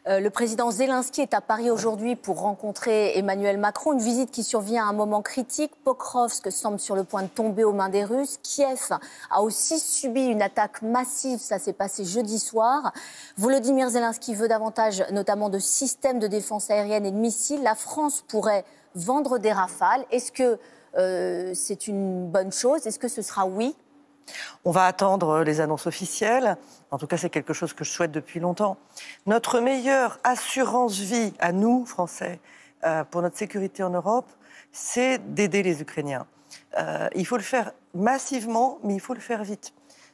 Le président Zelensky est à Paris aujourd'hui pour rencontrer Emmanuel Macron. Une visite qui survient à un moment critique. Pokrovsk semble sur le point de tomber aux mains des Russes. Kiev a aussi subi une attaque massive. Ça s'est passé jeudi soir. Volodymyr Zelensky veut davantage, notamment de systèmes de défense aérienne et de missiles. La France pourrait vendre des Rafales. Est-ce que c'est une bonne chose? Est-ce que ce sera oui? On va attendre les annonces officielles. En tout cas, c'est quelque chose que je souhaite depuis longtemps. Notre meilleure assurance vie à nous, Français, pour notre sécurité en Europe, c'est d'aider les Ukrainiens. Il faut le faire massivement, mais il faut le faire vite.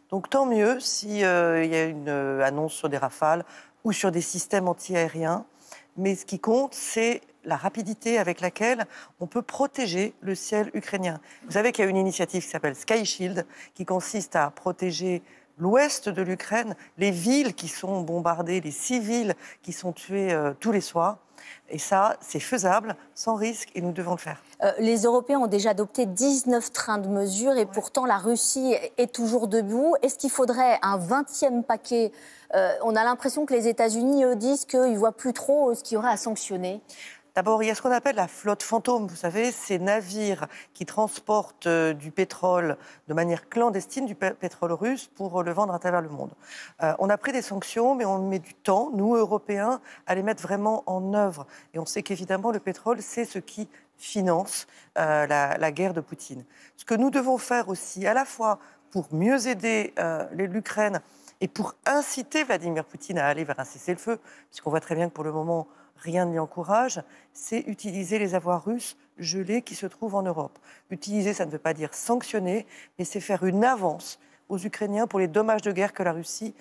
Donc tant mieux s'il y a une annonce sur des Rafales ou sur des systèmes anti-aériens. Mais ce qui compte, c'est la rapidité avec laquelle on peut protéger le ciel ukrainien. Vous savez qu'il y a une initiative qui s'appelle Sky Shield, qui consiste à protéger l'ouest de l'Ukraine, les villes qui sont bombardées, les civils qui sont tués tous les soirs. Et ça, c'est faisable, sans risque, et nous devons le faire. Les Européens ont déjà adopté 19 trains de mesures et pourtant la Russie est toujours debout. Est-ce qu'il faudrait un 20e paquet? On a l'impression que les États-Unis, eux, disent qu'ils ne voient plus trop ce qu'il y aurait à sanctionner. D'abord, il y a ce qu'on appelle la flotte fantôme. Vous savez, ces navires qui transportent du pétrole de manière clandestine, du pétrole russe, pour le vendre à travers le monde. On a pris des sanctions, mais on met du temps, nous, Européens, à les mettre vraiment en œuvre. Et on sait qu'évidemment, le pétrole, c'est ce qui finance la guerre de Poutine. Ce que nous devons faire aussi, à la fois pour mieux aider l'Ukraine et pour inciter Vladimir Poutine à aller vers un cessez-le-feu, puisqu'on voit très bien que pour le moment, rien ne l'y encourage, c'est utiliser les avoirs russes gelés qui se trouvent en Europe. Utiliser, ça ne veut pas dire sanctionner, mais c'est faire une avance aux Ukrainiens pour les dommages de guerre que la Russie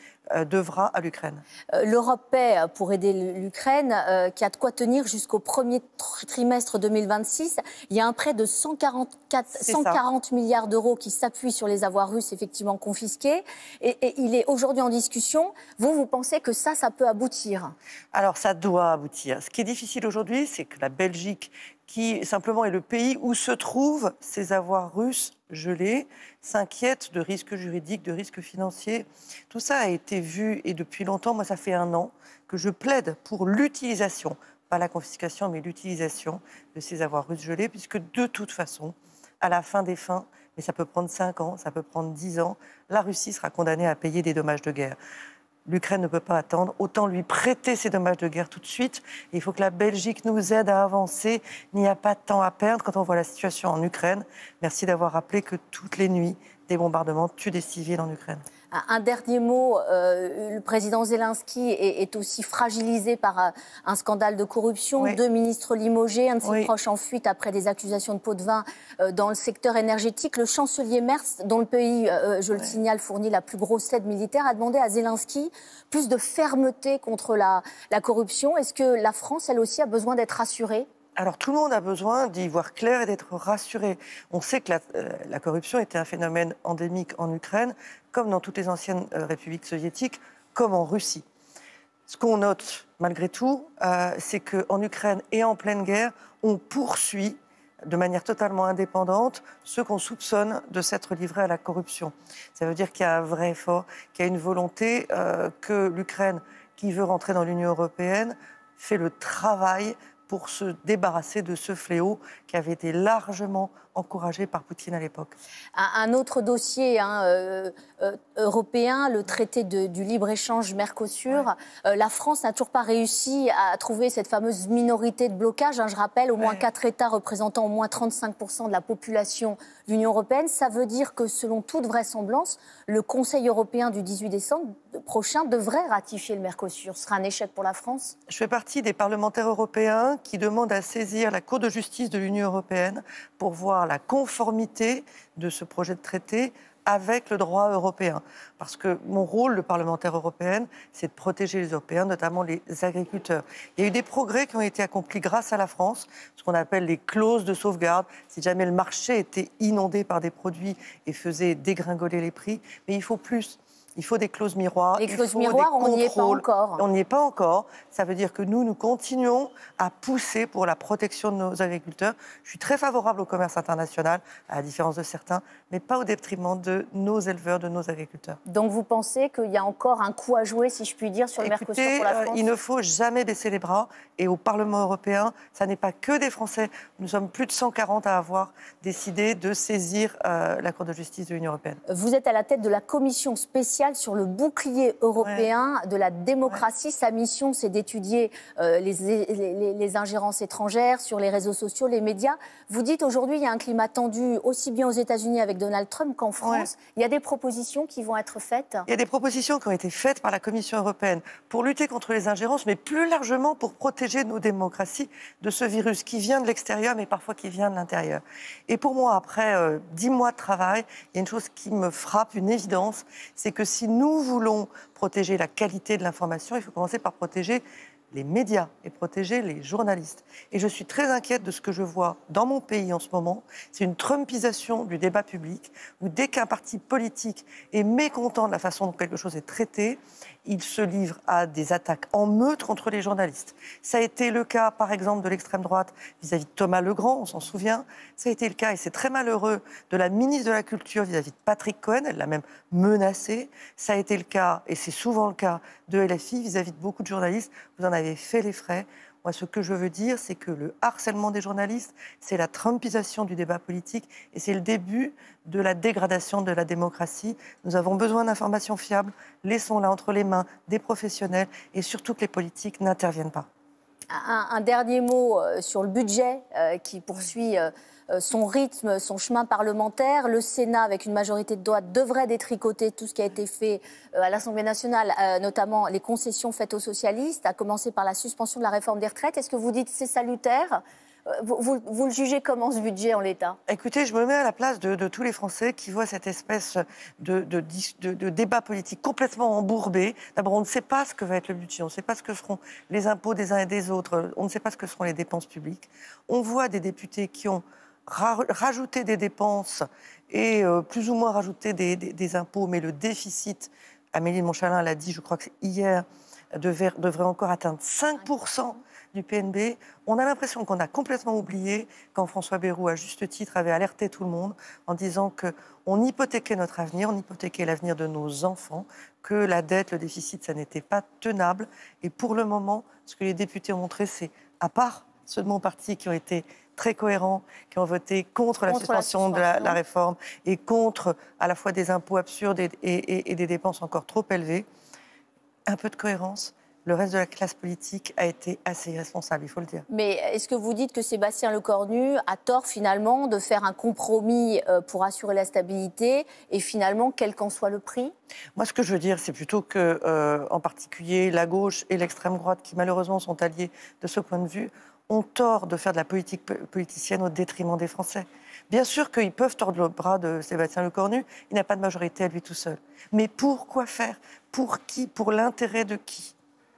devra à l'Ukraine. L'Europe paie pour aider l'Ukraine, qui a de quoi tenir jusqu'au premier trimestre 2026. Il y a un prêt de 140 milliards d'euros qui s'appuie sur les avoirs russes effectivement confisqués. Et il est aujourd'hui en discussion. Vous pensez que ça peut aboutir? Alors, ça doit aboutir. Ce qui est difficile aujourd'hui, c'est que la Belgique, qui simplement est le pays où se trouvent ces avoirs russes gelés, s'inquiète de risques juridiques, de risques financiers. Tout ça a été vu et depuis longtemps, moi ça fait 1 an que je plaide pour l'utilisation, pas la confiscation, mais l'utilisation de ces avoirs russes gelés, puisque de toute façon, à la fin des fins, mais ça peut prendre 5 ans, ça peut prendre 10 ans, la Russie sera condamnée à payer des dommages de guerre. L'Ukraine ne peut pas attendre, autant lui prêter ces dommages de guerre tout de suite. Et il faut que la Belgique nous aide à avancer. Il n'y a pas de temps à perdre quand on voit la situation en Ukraine. Merci d'avoir rappelé que toutes les nuits, des bombardements tuent des civils en Ukraine. Un dernier mot, le président Zelensky est aussi fragilisé par un scandale de corruption. Oui. 2 ministres limogés, un de ses proches en fuite après des accusations de pot de vin dans le secteur énergétique. Le chancelier Merz, dont le pays, je le signale, fournit la plus grosse aide militaire, a demandé à Zelensky plus de fermeté contre la corruption. Est-ce que la France, elle aussi, a besoin d'être rassurée ? Alors, tout le monde a besoin d'y voir clair et d'être rassuré. On sait que la corruption était un phénomène endémique en Ukraine, comme dans toutes les anciennes républiques soviétiques, comme en Russie. Ce qu'on note, malgré tout, c'est qu'en Ukraine et en pleine guerre, on poursuit de manière totalement indépendante ceux qu'on soupçonne de s'être livrés à la corruption. Ça veut dire qu'il y a un vrai effort, qu'il y a une volonté que l'Ukraine, qui veut rentrer dans l'Union européenne, fait le travail pour se débarrasser de ce fléau qui avait été largement encouragé par Poutine à l'époque. Un autre dossier européen, le traité du libre-échange Mercosur. Ouais. La France n'a toujours pas réussi à trouver cette fameuse minorité de blocage. Je rappelle, au moins 4 États représentant au moins 35% de la population de l'Union européenne. Ça veut dire que, selon toute vraisemblance, le Conseil européen du 18 décembre prochain devrait ratifier le Mercosur. Ce sera un échec pour la France? Je fais partie des parlementaires européens qui demandent à saisir la Cour de justice de l'Union européenne pour voir la conformité de ce projet de traité avec le droit européen. Parce que mon rôle de parlementaire européenne, c'est de protéger les Européens, notamment les agriculteurs. Il y a eu des progrès qui ont été accomplis grâce à la France, ce qu'on appelle les clauses de sauvegarde, si jamais le marché était inondé par des produits et faisait dégringoler les prix. Mais il faut plus. Il faut des clauses miroirs. Les clauses miroirs, on n'y est pas encore. On n'y est pas encore. Ça veut dire que nous continuons à pousser pour la protection de nos agriculteurs. Je suis très favorable au commerce international, à la différence de certains, mais pas au détriment de nos éleveurs, de nos agriculteurs. Donc vous pensez qu'il y a encore un coup à jouer, si je puis dire, sur le Mercosur pour la France ? Il ne faut jamais baisser les bras. Et au Parlement européen, ça n'est pas que des Français. Nous sommes plus de 140 à avoir décidé de saisir la Cour de justice de l'Union européenne. Vous êtes à la tête de la commission spéciale sur le bouclier européen de la démocratie. Sa mission, c'est d'étudier les ingérences étrangères sur les réseaux sociaux, les médias. Vous dites aujourd'hui, il y a un climat tendu aussi bien aux États-Unis avec Donald Trump qu'en France. Il y a des propositions qui vont être faites. Il y a des propositions qui ont été faites par la Commission européenne pour lutter contre les ingérences, mais plus largement pour protéger nos démocraties de ce virus qui vient de l'extérieur, mais parfois qui vient de l'intérieur. Et pour moi, après 10 mois de travail, il y a une chose qui me frappe, une évidence, c'est que si nous voulons protéger la qualité de l'information, il faut commencer par protéger les médias et protéger les journalistes. Et je suis très inquiète de ce que je vois dans mon pays en ce moment. C'est une trumpisation du débat public, où dès qu'un parti politique est mécontent de la façon dont quelque chose est traité, il se livre à des attaques en meute contre les journalistes. Ça a été le cas, par exemple, de l'extrême droite vis-à-vis de Thomas Legrand, on s'en souvient. Ça a été le cas, et c'est très malheureux, de la ministre de la Culture vis-à-vis de Patrick Cohen, elle l'a même menacé. Ça a été le cas, et c'est souvent le cas, de LFI vis-à-vis de beaucoup de journalistes. Vous en avez fait les frais. Moi, ce que je veux dire, c'est que le harcèlement des journalistes, c'est la trumpisation du débat politique et c'est le début de la dégradation de la démocratie. Nous avons besoin d'informations fiables. Laissons-la entre les mains des professionnels et surtout que les politiques n'interviennent pas. Un dernier mot sur le budget qui poursuit son rythme, son chemin parlementaire. Le Sénat, avec une majorité de droite, devrait détricoter tout ce qui a été fait à l'Assemblée nationale, notamment les concessions faites aux socialistes, à commencer par la suspension de la réforme des retraites. Est-ce que vous dites que c'est salutaire ? Vous le jugez comment, ce budget, en l'état ? Écoutez, je me mets à la place de tous les Français qui voient cette espèce de débat politique complètement embourbé. D'abord, on ne sait pas ce que va être le budget, on ne sait pas ce que seront les impôts des uns et des autres, on ne sait pas ce que seront les dépenses publiques. On voit des députés qui ont rajouté des dépenses et plus ou moins rajouté des impôts, mais le déficit, Amélie de Montchalin l'a dit, je crois que c'est hier, devrait encore atteindre 5% du PNB. On a l'impression qu'on a complètement oublié quand François Bayrou, à juste titre, avait alerté tout le monde en disant qu'on hypothéquait notre avenir, on hypothéquait l'avenir de nos enfants, que la dette, le déficit, ça n'était pas tenable. Et pour le moment, ce que les députés ont montré, c'est, à part ceux de mon parti qui ont été très cohérents, qui ont voté contre la suspension de la réforme et contre à la fois des impôts absurdes et des dépenses encore trop élevées, un peu de cohérence. Le reste de la classe politique a été assez irresponsable, il faut le dire. Mais est-ce que vous dites que Sébastien Lecornu a tort finalement de faire un compromis pour assurer la stabilité et finalement, quel qu'en soit le prix ? Moi, ce que je veux dire, c'est plutôt que, en particulier, la gauche et l'extrême droite, qui malheureusement sont alliés de ce point de vue, ont tort de faire de la politique politicienne au détriment des Français. Bien sûr qu'ils peuvent tordre le bras de Sébastien Lecornu, il n'a pas de majorité à lui tout seul. Mais pourquoi faire ? Pour qui ? Pour l'intérêt de qui ?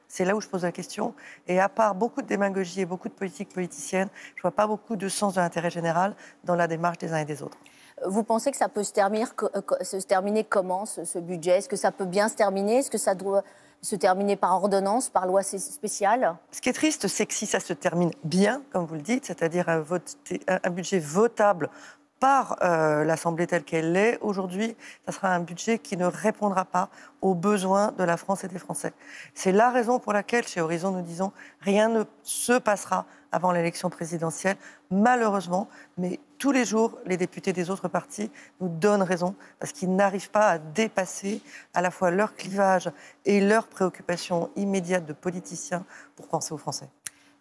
C'est là où je pose la question. Et à part beaucoup de démagogie et beaucoup de politique politicienne, je ne vois pas beaucoup de sens de l'intérêt général dans la démarche des uns et des autres. Vous pensez que ça peut se terminer comment, ce budget ? Est-ce que ça peut bien se terminer ? Est-ce que ça doit se terminer par ordonnance, par loi spéciale ? Ce qui est triste, c'est que si ça se termine bien, comme vous le dites, c'est-à-dire un budget votable par l'Assemblée telle qu'elle l'est aujourd'hui, ça sera un budget qui ne répondra pas aux besoins de la France et des Français. C'est la raison pour laquelle, chez Horizon, nous disons rien ne se passera avant l'élection présidentielle, malheureusement, mais tous les jours, les députés des autres partis nous donnent raison, parce qu'ils n'arrivent pas à dépasser à la fois leur clivage et leurs préoccupations immédiates de politiciens pour penser aux Français.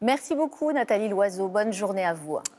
Merci beaucoup, Nathalie Loiseau. Bonne journée à vous.